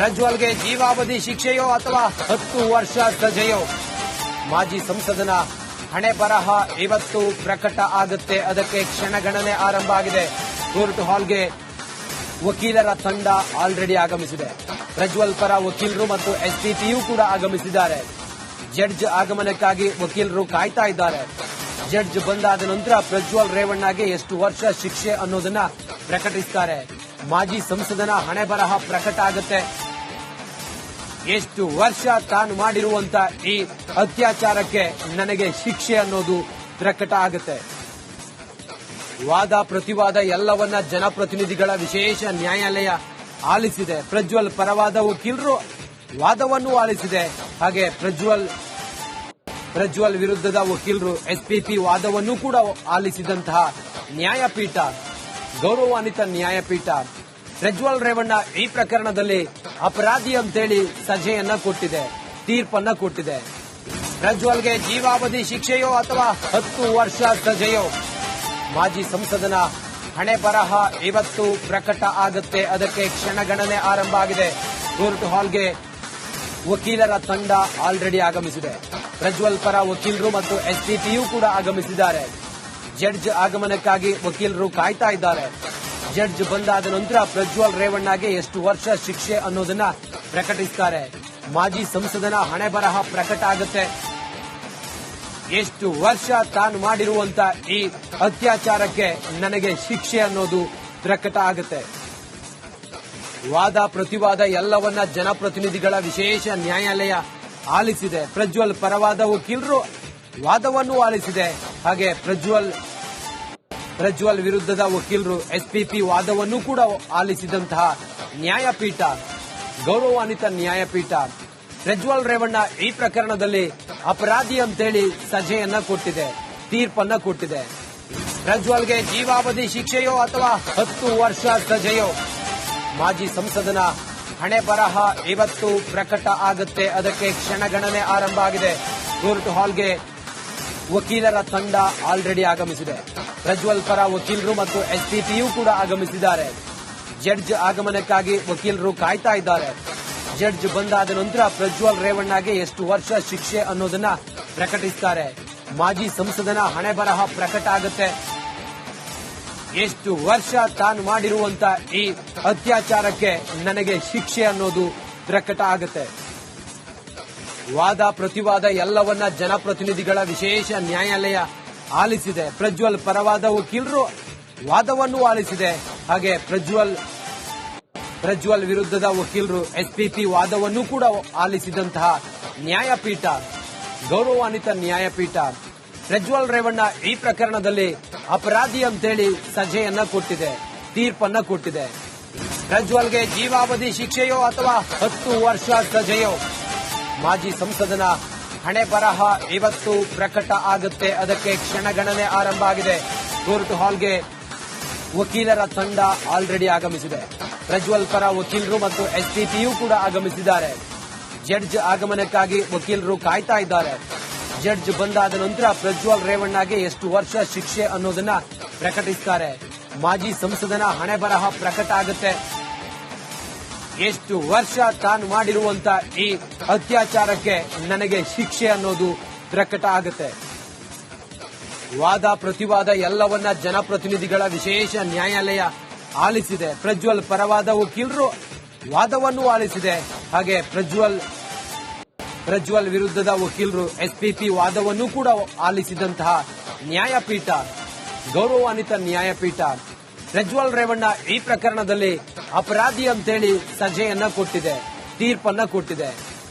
ಪ್ರಜ್ವಲ್ಗೆ ಜೀವಾವಧಿ ಶಿಕ್ಷೆಯೋ ಅಥವಾ 10 ವರ್ಷ ಸಜೆಯೋ? ಮಾಜಿ ಸಂಸದನ ಹಣೆ ಬರಹ ಇವತ್ತು ಪ್ರಕಟ ಆಗುತ್ತೆ. ಅದಕ್ಕೆ ಕ್ಷಣಗಣನೆ ಆರಂಭ ಆಗಿದೆ. ಕೋರ್ಟ್ ಹಾಲ್ಗೆ ವಕೀಲರ ತಂಡ ಆಲ್ರೆಡಿ ಆಗಮಿಸಿದೆ. ಪ್ರಜ್ವಲ್ ಪರ ವಕೀಲರು ಮತ್ತು ಎಸ್ಪಿಪಿಯೂ ಕೂಡ ಆಗಮಿಸಿದ್ದಾರೆ. ಜಡ್ಜ್ ಆಗಮನಕ್ಕಾಗಿ ವಕೀಲರು ಕಾಯ್ತಾ ಇದ್ದಾರೆ. ಜಡ್ಜ್ ಬಂದಾದ ನಂತರ ಪ್ರಜ್ವಲ್ ರೇವಣ್ಣಗೆ ಎಷ್ಟು ವರ್ಷ ಶಿಕ್ಷೆ ಅನ್ನೋದನ್ನ ಪ್ರಕಟಿಸುತ್ತಾರೆ. ಮಾಜಿ ಸಂಸದನ ಹಣೆ ಬರಹ ಪ್ರಕಟ ಆಗುತ್ತೆ. ಎಷ್ಟು ವರ್ಷ ತಾನು ಮಾಡಿರುವಂತ ಈ ಅತ್ಯಾಚಾರಕ್ಕೆ ನನಗೆ ಶಿಕ್ಷೆ ಅನ್ನೋದು ಪ್ರಕಟ ಆಗುತ್ತೆ. ವಾದ ಪ್ರತಿವಾದ ಎಲ್ಲವನ್ನ ಜನಪ್ರತಿನಿಧಿಗಳ ವಿಶೇಷ ನ್ಯಾಯಾಲಯ ಆಲಿಸಿದೆ. ಪ್ರಜ್ವಲ್ ಪರವಾದ ವಕೀಲರು ವಾದವನ್ನು ಆಲಿಸಿದೆ. ಹಾಗೆ ಪ್ರಜ್ವಲ್ ವಿರುದ್ಧದ ವಕೀಲರು ಎಸ್ಪಿಪಿ ವಾದವನ್ನು ಕೂಡ ಆಲಿಸಿದಂತಹ ನ್ಯಾಯಪೀಠ, ಗೌರವಾನ್ವಿತ ನ್ಯಾಯಪೀಠ ಪ್ರಜ್ವಲ್ ರೇವಣ್ಣ ಈ ಪ್ರಕರಣದಲ್ಲಿ ಅಪರಾಧಿ ಅಂತೇಳಿ ಸಜೆಯನ್ನ ಕೊಟ್ಟಿದೆ, ತೀರ್ಪನ್ನ ಕೊಟ್ಟಿದೆ. ಪ್ರಜ್ವಲ್ಗೆ ಜೀವಾವಧಿ ಶಿಕ್ಷೆಯೋ ಅಥವಾ 10 ವರ್ಷ ಸಜೆಯೋ? ಮಾಜಿ ಸಂಸದನ ಹಣೆ ಬರಹ ಇವತ್ತು ಪ್ರಕಟ ಆಗುತ್ತೆ. ಅದಕ್ಕೆ ಕ್ಷಣಗಣನೆ ಆರಂಭ ಆಗಿದೆ. ಕೋರ್ಟ್ ಹಾಲ್ಗೆ ವಕೀಲರ ತಂಡ ಆಲ್ರೆಡಿ ಆಗಮಿಸಿದೆ. ಪ್ರಜ್ವಲ್ ಪರ ವಕೀಲರು ಮತ್ತು ಎಸ್ಪಿಪಿಯೂ ಕೂಡ ಆಗಮಿಸಿದ್ದಾರೆ. ಜಡ್ಜ್ ಆಗಮನಕ್ಕಾಗಿ ವಕೀಲರು ಕಾಯ್ತಾ ಇದ್ದಾರೆ. ಜಡ್ಜ್ ಬಂದಾದ ನಂತರ ಪ್ರಜ್ವಲ್ ರೇವಣ್ಣಗೆ ಎಷ್ಟು ವರ್ಷ ಶಿಕ್ಷೆ ಅನ್ನೋದನ್ನ ಪ್ರಕಟಿಸುತ್ತಾರೆ. ಮಾಜಿ ಸಂಸದನ ಹಣೆ ಬರಹ ಪ್ರಕಟ ಆಗುತ್ತೆ. ಎಷ್ಟು ವರ್ಷ ತಾನು ಮಾಡಿರುವಂತ ಈ ಅತ್ಯಾಚಾರಕ್ಕೆ ನನಗೆ ಶಿಕ್ಷೆ ಅನ್ನೋದು ಪ್ರಕಟ ಆಗುತ್ತೆ. ವಾದ ಪ್ರತಿವಾದ ಎಲ್ಲವನ್ನ ಜನಪ್ರತಿನಿಧಿಗಳ ವಿಶೇಷ ನ್ಯಾಯಾಲಯ ಆಲಿಸಿದೆ. ಪ್ರಜ್ವಲ್ ಪರವಾದ ವಕೀಲರು ವಾದವನ್ನು ಆಲಿಸಿದೆ. ಹಾಗೆ ಪ್ರಜ್ವಲ್ ವಿರುದ್ಧದ ವಕೀಲರು ಎಸ್ಪಿಪಿ ವಾದವನ್ನು ಕೂಡ ಆಲಿಸಿದಂತಹ ನ್ಯಾಯಪೀಠ, ಗೌರವಾನ್ವಿತ ನ್ಯಾಯಪೀಠ ಪ್ರಜ್ವಲ್ ರೇವಣ್ಣ ಈ ಪ್ರಕರಣದಲ್ಲಿ ಅಪರಾಧಿ ಅಂತೇಳಿ ಸಜೆಯನ್ನ ಕೊಟ್ಟಿದೆ, ತೀರ್ಪನ್ನ ಕೊಟ್ಟಿದೆ. ಪ್ರಜ್ವಲ್ಗೆ ಜೀವಾವಧಿ ಶಿಕ್ಷೆಯೋ ಅಥವಾ 10 ವರ್ಷ ಸಜೆಯೋ? ಮಾಜಿ ಸಂಸದನ ಹಣೆ ಬರಹ ಇವತ್ತು ಪ್ರಕಟ ಆಗುತ್ತೆ. ಅದಕ್ಕೆ ಕ್ಷಣಗಣನೆ ಆರಂಭ ಆಗಿದೆ. ಕೋರ್ಟ್ ಹಾಲ್ಗೆ ವಕೀಲರ ತಂಡ ಆಲ್ರೆಡಿ ಆಗಮಿಸಿದೆ. ಪ್ರಜ್ವಲ್ ಪರ ವಕೀಲರು ಮತ್ತು ಎಸ್ಪಿಪಿಯೂ ಕೂಡ ಆಗಮಿಸಿದ್ದಾರೆ. ಜಡ್ಜ್ ಆಗಮನಕ್ಕಾಗಿ ವಕೀಲರು ಕಾಯ್ತಾ ಇದ್ದಾರೆ. ಜಡ್ಜ್ ಬಂದಾದ ನಂತರ ಪ್ರಜ್ವಲ್ ರೇವಣ್ಣಗೆ ಎಷ್ಟು ವರ್ಷ ಶಿಕ್ಷೆ ಅನ್ನೋದನ್ನ ಪ್ರಕಟಿಸುತ್ತಾರೆ. ಮಾಜಿ ಸಂಸದನ ಹಣೆ ಬರಹ ಪ್ರಕಟ ಆಗುತ್ತೆ. ಎಷ್ಟು ವರ್ಷ ತಾನು ಮಾಡಿರುವಂತ ಈ ಅತ್ಯಾಚಾರಕ್ಕೆ ನನಗೆ ಶಿಕ್ಷೆ ಅನ್ನೋದು ಪ್ರಕಟ ಆಗುತ್ತೆ. ವಾದ ಪ್ರತಿವಾದ ಎಲ್ಲವನ್ನ ಜನಪ್ರತಿನಿಧಿಗಳ ವಿಶೇಷ ನ್ಯಾಯಾಲಯ ಆಲಿಸಿದೆ. ಪ್ರಜ್ವಲ್ ಪರವಾದ ವಕೀಲರು ವಾದವನ್ನು ಆಲಿಸಿದೆ. ಹಾಗೆ ಪ್ರಜ್ವಲ್ ವಿರುದ್ಧದ ವಕೀಲರು ಎಸ್ಪಿಪಿ ವಾದವನ್ನು ಕೂಡ ಆಲಿಸಿದಂತಹ ನ್ಯಾಯಪೀಠ, ಗೌರವಾನ್ವಿತ ನ್ಯಾಯಪೀಠ ಪ್ರಜ್ವಲ್ ರೇವಣ್ಣ ಈ ಪ್ರಕರಣದಲ್ಲಿ ಅಪರಾಧಿ ಅಂತೇಳಿ ಸಜೆಯನ್ನ ಕೊಟ್ಟಿದೆ, ತೀರ್ಪನ್ನ ಕೊಟ್ಟಿದೆ. ಪ್ರಜ್ವಲ್ಗೆ ಜೀವಾವಧಿ ಶಿಕ್ಷೆಯೋ ಅಥವಾ 10 ವರ್ಷ ಸಜೆಯೋ? ಮಾಜಿ ಸಂಸದನ ಹಣೆ ಬರಹ ಇವತ್ತು ಪ್ರಕಟ ಆಗುತ್ತೆ. ಅದಕ್ಕೆ ಕ್ಷಣಗಣನೆ ಆರಂಭ ಆಗಿದೆ. ಕೋರ್ಟ್ ಹಾಲ್ಗೆ ವಕೀಲರ ತಂಡ ಆಲ್ರೆಡಿ ಆಗಮಿಸಿದೆ. ಪ್ರಜ್ವಲ್ ಪರ ವಕೀಲರು ಮತ್ತು ಎಸ್ಪಿಪಿಯೂ ಕೂಡ ಆಗಮಿಸಿದ್ದಾರೆ. ಜಡ್ಜ್ ಆಗಮನಕ್ಕಾಗಿ ವಕೀಲರು ಕಾಯ್ತಾ ಇದ್ದಾರೆ. ಜಡ್ಜ್ ಬಂದಾದ ನಂತರ ಪ್ರಜ್ವಲ್ ರೇವಣ್ಣಗೆ ಎಷ್ಟು ವರ್ಷ ಶಿಕ್ಷೆ ಅನ್ನೋದನ್ನ ಪ್ರಕಟಿಸುತ್ತಾರೆ. ಮಾಜಿ ಸಂಸದನ ಹಣೆ ಬರಹ ಪ್ರಕಟ ಆಗುತ್ತೆ. ಎಷ್ಟು ವರ್ಷ ತಾನು ಮಾಡಿರುವಂತ ಈ ಅತ್ಯಾಚಾರಕ್ಕೆ ನನಗೆ ಶಿಕ್ಷೆ ಅನ್ನೋದು ಪ್ರಕಟ ಆಗುತ್ತೆ. ವಾದ ಪ್ರತಿವಾದ ಎಲ್ಲವನ್ನ ಜನಪ್ರತಿನಿಧಿಗಳ ವಿಶೇಷ ನ್ಯಾಯಾಲಯ ಆಲಿಸಿದೆ. ಪ್ರಜ್ವಲ್ ಪರವಾದ ವಕೀಲರು ವಾದವನ್ನು ಆಲಿಸಿದೆ. ಹಾಗೆ ಪ್ರಜ್ವಲ್ ವಿರುದ್ಧದ ವಕೀಲರು ಎಸ್ಪಿಪಿ ವಾದವನ್ನು ಕೂಡ ಆಲಿಸಿದಂತಹ ನ್ಯಾಯಪೀಠ, ಗೌರವಾನ್ವಿತ ನ್ಯಾಯಪೀಠ ಪ್ರಜ್ವಲ್ ರೇವಣ್ಣ ಈ ಪ್ರಕರಣದಲ್ಲಿ ಅಪರಾಧಿ ಅಂತೇಳಿ ಸಜೆಯನ್ನ ಕೊಟ್ಟಿದೆ, ತೀರ್ಪನ್ನ ಕೊಟ್ಟಿದೆ.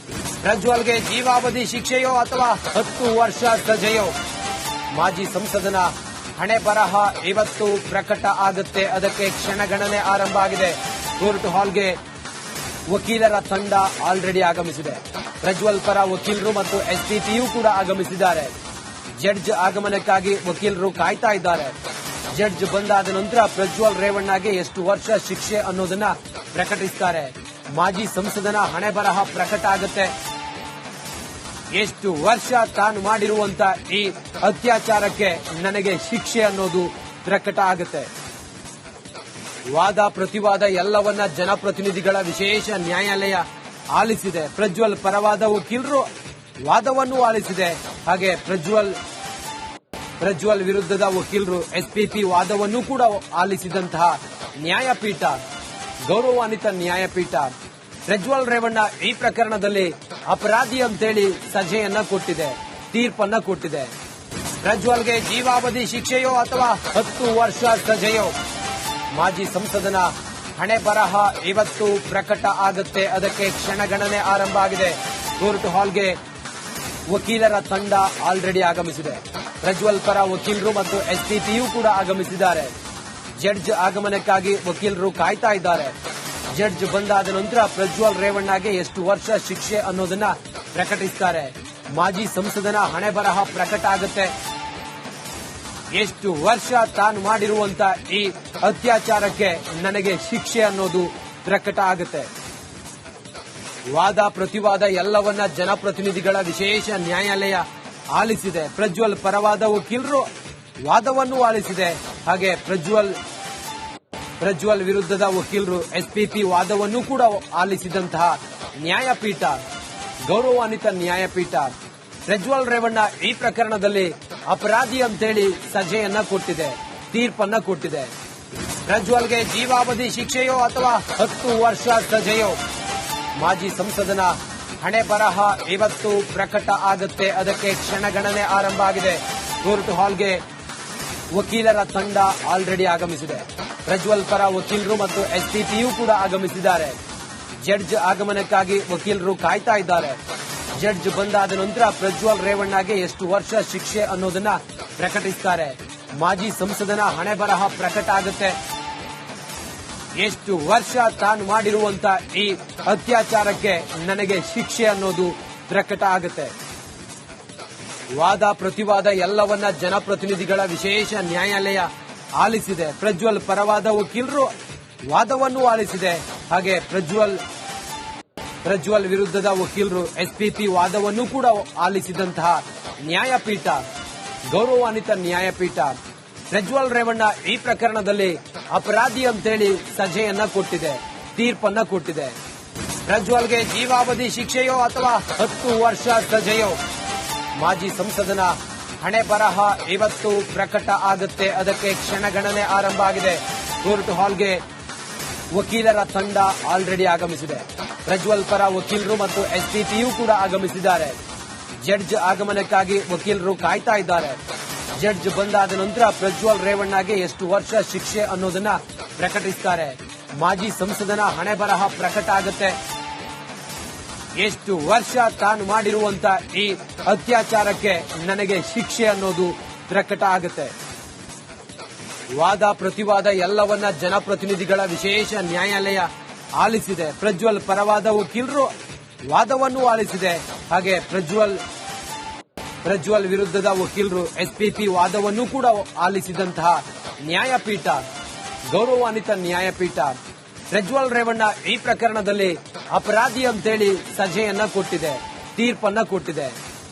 ಪ್ರಜ್ವಲ್ಗೆ ಜೀವಾವಧಿ ಶಿಕ್ಷೆಯೋ ಅಥವಾ 10 ವರ್ಷ ಸಜೆಯೋ? ಮಾಜಿ ಸಂಸದನ ಹಣೆ ಬರಹ ಇವತ್ತು ಪ್ರಕಟ ಆಗುತ್ತೆ. ಅದಕ್ಕೆ ಕ್ಷಣಗಣನೆ ಆರಂಭ ಆಗಿದೆ. ಕೋರ್ಟ್ ಹಾಲ್ಗೆ ವಕೀಲರ ತಂಡ ಆಲ್ರೆಡಿ ಆಗಮಿಸಿದೆ. ಪ್ರಜ್ವಲ್ ಪರ ವಕೀಲರು ಮತ್ತು ಎಸ್ಪಿಪಿಯೂ ಕೂಡ ಆಗಮಿಸಿದ್ದಾರೆ. ಜಡ್ಜ್ ಆಗಮನಕ್ಕಾಗಿ ವಕೀಲರು ಕಾಯ್ತಾ ಇದ್ದಾರೆ. ಜಡ್ಜ್ ಬಂದಾದ ನಂತರ ಪ್ರಜ್ವಲ್ ರೇವಣ್ಣಗೆ ಎಷ್ಟು ವರ್ಷ ಶಿಕ್ಷೆ ಅನ್ನೋದನ್ನ ಪ್ರಕಟಿಸುತ್ತಾರೆ. ಮಾಜಿ ಸಂಸದನ ಹಣೆ ಬರಹ ಪ್ರಕಟ ಆಗುತ್ತೆ. ಎಷ್ಟು ವರ್ಷ ತಾನು ಮಾಡಿರುವಂತ ಈ ಅತ್ಯಾಚಾರಕ್ಕೆ ನನಗೆ ಶಿಕ್ಷೆ ಅನ್ನೋದು ಪ್ರಕಟ ಆಗುತ್ತೆ. ವಾದ ಪ್ರತಿವಾದ ಎಲ್ಲವನ್ನ ಜನಪ್ರತಿನಿಧಿಗಳ ವಿಶೇಷ ನ್ಯಾಯಾಲಯ ಆಲಿಸಿದೆ. ಪ್ರಜ್ವಲ್ ಪರವಾದ ವಕೀಲರು ವಾದವನ್ನು ಆಲಿಸಿದೆ. ಹಾಗೆ ಪ್ರಜ್ವಲ್ ವಿರುದ್ಧದ ವಕೀಲರು ಎಸ್ಪಿಪಿ ವಾದವನ್ನು ಕೂಡ ಆಲಿಸಿದಂತಹ ನ್ಯಾಯಪೀಠ, ಗೌರವಾನ್ವಿತ ನ್ಯಾಯಪೀಠ ಪ್ರಜ್ವಲ್ ರೇವಣ್ಣ ಈ ಪ್ರಕರಣದಲ್ಲಿ ಅಪರಾಧಿ ಅಂತೇಳಿ ಸಜೆಯನ್ನ ಕೊಟ್ಟಿದೆ, ತೀರ್ಪನ್ನ ಕೊಟ್ಟಿದೆ. ಪ್ರಜ್ವಲ್ಗೆ ಜೀವಾವಧಿ ಶಿಕ್ಷೆಯೋ ಅಥವಾ 10 ವರ್ಷ ಸಜೆಯೋ? ಮಾಜಿ ಸಂಸದನ ಹಣೆ ಬರಹ ಇವತ್ತು ಪ್ರಕಟ ಆಗುತ್ತೆ. ಅದಕ್ಕೆ ಕ್ಷಣಗಣನೆ ಆರಂಭ ಆಗಿದೆ. ಕೋರ್ಟ್ ಹಾಲ್ಗೆ ವಕೀಲರ ತಂಡ ಆಲ್ರೆಡಿ ಆಗಮಿಸಿದೆ. ಪ್ರಜ್ವಲ್ ಪರ ವಕೀಲರು ಮತ್ತು ಎಸ್ಪಿಪಿಯೂ ಕೂಡ ಆಗಮಿಸಿದ್ದಾರೆ. ಜಡ್ಜ್ ಆಗಮನಕ್ಕಾಗಿ ವಕೀಲರು ಕಾಯ್ತಾ ಇದ್ದಾರೆ. ಜಡ್ಜ್ ಬಂದಾದ ನಂತರ ಪ್ರಜ್ವಲ್ ರೇವಣ್ಣಗೆ ಎಷ್ಟು ವರ್ಷ ಶಿಕ್ಷೆ ಅನ್ನೋದನ್ನ ಪ್ರಕಟಿಸುತ್ತಾರೆ. ಮಾಜಿ ಸಂಸದನ ಹಣೆ ಬರಹ ಪ್ರಕಟ ಆಗುತ್ತೆ. ಎಷ್ಟು ವರ್ಷ ತಾನು ಮಾಡಿರುವಂತ ಈ ಅತ್ಯಾಚಾರಕ್ಕೆ ನನಗೆ ಶಿಕ್ಷೆ ಅನ್ನೋದು ಪ್ರಕಟ ಆಗುತ್ತೆ. ವಾದ ಪ್ರತಿವಾದ ಎಲ್ಲವನ್ನ ಜನಪ್ರತಿನಿಧಿಗಳ ವಿಶೇಷ ನ್ಯಾಯಾಲಯ ಆಲಿಸಿದೆ. ಪ್ರಜ್ವಲ್ ಪರವಾದ ವಕೀಲರು ವಾದವನ್ನು ಆಲಿಸಿದೆ. ಹಾಗೆ ಪ್ರಜ್ವಲ್ ವಿರುದ್ಧದ ವಕೀಲರು ಎಸ್ಪಿಪಿ ವಾದವನ್ನು ಕೂಡ ಆಲಿಸಿದಂತಹ ನ್ಯಾಯಪೀಠ, ಗೌರವಾನ್ವಿತ ನ್ಯಾಯಪೀಠ ಪ್ರಜ್ವಲ್ ರೇವಣ್ಣ ಈ ಪ್ರಕರಣದಲ್ಲಿ ಅಪರಾಧಿ ಅಂತೇಳಿ ಸಜೆಯನ್ನ ಕೊಟ್ಟಿದೆ, ತೀರ್ಪನ್ನ ಕೊಟ್ಟಿದೆ. ಪ್ರಜ್ವಲ್ಗೆ ಜೀವಾವಧಿ ಶಿಕ್ಷೆಯೋ ಅಥವಾ 10 ವರ್ಷ ಸಜೆಯೋ? ಮಾಜಿ ಸಂಸದನ ಹಣೆ ಬರಹ ಇವತ್ತು ಪ್ರಕಟ ಆಗುತ್ತೆ. ಅದಕ್ಕೆ ಕ್ಷಣಗಣನೆ ಆರಂಭ ಆಗಿದೆ. ಕೋರ್ಟ್ ಹಾಲ್ಗೆ ವಕೀಲರ ತಂಡ ಆಲ್ರೆಡಿ ಆಗಮಿಸಿದೆ. ಪ್ರಜ್ವಲ್ ಪರ ವಕೀಲರು ಮತ್ತು ಎಸ್ಪಿಪಿಯೂ ಕೂಡ ಆಗಮಿಸಿದ್ದಾರೆ. ಜಡ್ಜ್ ಆಗಮನಕ್ಕಾಗಿ ವಕೀಲರು ಕಾಯ್ತಾ ಇದ್ದಾರೆ. ಜಡ್ಜ್ ಬಂದಾದ ನಂತರ ಪ್ರಜ್ವಲ್ ರೇವಣ್ಣಗೆ ಎಷ್ಟು ವರ್ಷ ಶಿಕ್ಷೆ ಅನ್ನೋದನ್ನ ಪ್ರಕಟಿಸುತ್ತಾರೆ. ಮಾಜಿ ಸಂಸದನ ಹಣೆ ಬರಹ ಪ್ರಕಟ ಆಗುತ್ತೆ. ಎಷ್ಟು ವರ್ಷ ತಾನು ಮಾಡಿರುವಂತ ಈ ಅತ್ಯಾಚಾರಕ್ಕೆ ನನಗೆ ಶಿಕ್ಷೆ ಅನ್ನೋದು ಪ್ರಕಟ ಆಗುತ್ತೆ. ವಾದ ಪ್ರತಿವಾದ ಎಲ್ಲವನ್ನ ಜನಪ್ರತಿನಿಧಿಗಳ ವಿಶೇಷ ನ್ಯಾಯಾಲಯ ಆಲಿಸಿದೆ. ಪ್ರಜ್ವಲ್ ಪರವಾದ ವಕೀಲರು ವಾದವನ್ನು ಆಲಿಸಿದೆ. ಹಾಗೆ ಪ್ರಜ್ವಲ್ ವಿರುದ್ಧದ ವಕೀಲರು ಎಸ್ಪಿಪಿ ವಾದವನ್ನು ಕೂಡ ಆಲಿಸಿದಂತಹ ನ್ಯಾಯಪೀಠ, ಗೌರವಾನ್ವಿತ ನ್ಯಾಯಪೀಠ ಪ್ರಜ್ವಲ್ ರೇವಣ್ಣ ಈ ಪ್ರಕರಣದಲ್ಲಿ ಅಪರಾಧಿ ಅಂತೇಳಿ ಸಜೆಯನ್ನ ಕೊಟ್ಟಿದೆ, ತೀರ್ಪನ್ನ ಕೊಟ್ಟಿದೆ. ಪ್ರಜ್ವಲ್ಗೆ ಜೀವಾವಧಿ ಶಿಕ್ಷೆಯೋ ಅಥವಾ 10 ವರ್ಷ ಸಜೆಯೋ? ಮಾಜಿ ಸಂಸದನ ಹಣೆ ಬರಹ ಇವತ್ತು ಪ್ರಕಟ ಆಗುತ್ತೆ. ಅದಕ್ಕೆ ಕ್ಷಣಗಣನೆ ಆರಂಭ ಆಗಿದೆ. ಕೋರ್ಟ್ ಹಾಲ್ಗೆ ವಕೀಲರ ತಂಡ ಆಲ್ರೆಡಿ ಆಗಮಿಸಿದೆ. ಪ್ರಜ್ವಲ್ ಪರ ವಕೀಲರು ಮತ್ತು ಎಸ್ಪಿಪಿಯೂ ಕೂಡ ಆಗಮಿಸಿದ್ದಾರೆ. ಜಡ್ಜ್ ಆಗಮನಕ್ಕಾಗಿ ವಕೀಲರು ಕಾಯ್ತಾ ಇದ್ದಾರೆ. ಜಡ್ಜ್ ಬಂದಾದ ನಂತರ ಪ್ರಜ್ವಲ್ ರೇವಣ್ಣಗೆ ಎಷ್ಟು ವರ್ಷ ಶಿಕ್ಷೆ ಅನ್ನೋದನ್ನ ಪ್ರಕಟಿಸುತ್ತಾರೆ. ಮಾಜಿ ಸಂಸದನ ಹಣೆ ಬರಹ ಪ್ರಕಟ ಆಗುತ್ತೆ. ಎಷ್ಟು ವರ್ಷ ತಾನು ಮಾಡಿರುವಂತ ಈ ಅತ್ಯಾಚಾರಕ್ಕೆ ನನಗೆ ಶಿಕ್ಷೆ ಅನ್ನೋದು ಪ್ರಕಟ ಆಗುತ್ತೆ. ವಾದ ಪ್ರತಿವಾದ ಎಲ್ಲವನ್ನ ಜನಪ್ರತಿನಿಧಿಗಳ ವಿಶೇಷ ನ್ಯಾಯಾಲಯ ಆಲಿಸಿದೆ. ಪ್ರಜ್ವಲ್ ಪರವಾದ ವಕೀಲರು ವಾದವನ್ನು ಆಲಿಸಿದೆ. ಹಾಗೆ ಪ್ರಜ್ವಲ್ ವಿರುದ್ಧದ ವಕೀಲರು ಎಸ್ಪಿಪಿ ವಾದವನ್ನು ಕೂಡ ಆಲಿಸಿದಂತಹ ನ್ಯಾಯಪೀಠ, ಗೌರವಾನ್ವಿತ ನ್ಯಾಯಪೀಠ ಪ್ರಜ್ವಲ್ ರೇವಣ್ಣ ಈ ಪ್ರಕರಣದಲ್ಲಿ ಅಪರಾಧಿ ಅಂತೇಳಿ ಸಜೆಯನ್ನ ಕೊಟ್ಟಿದೆ, ತೀರ್ಪನ್ನ ಕೊಟ್ಟಿದೆ.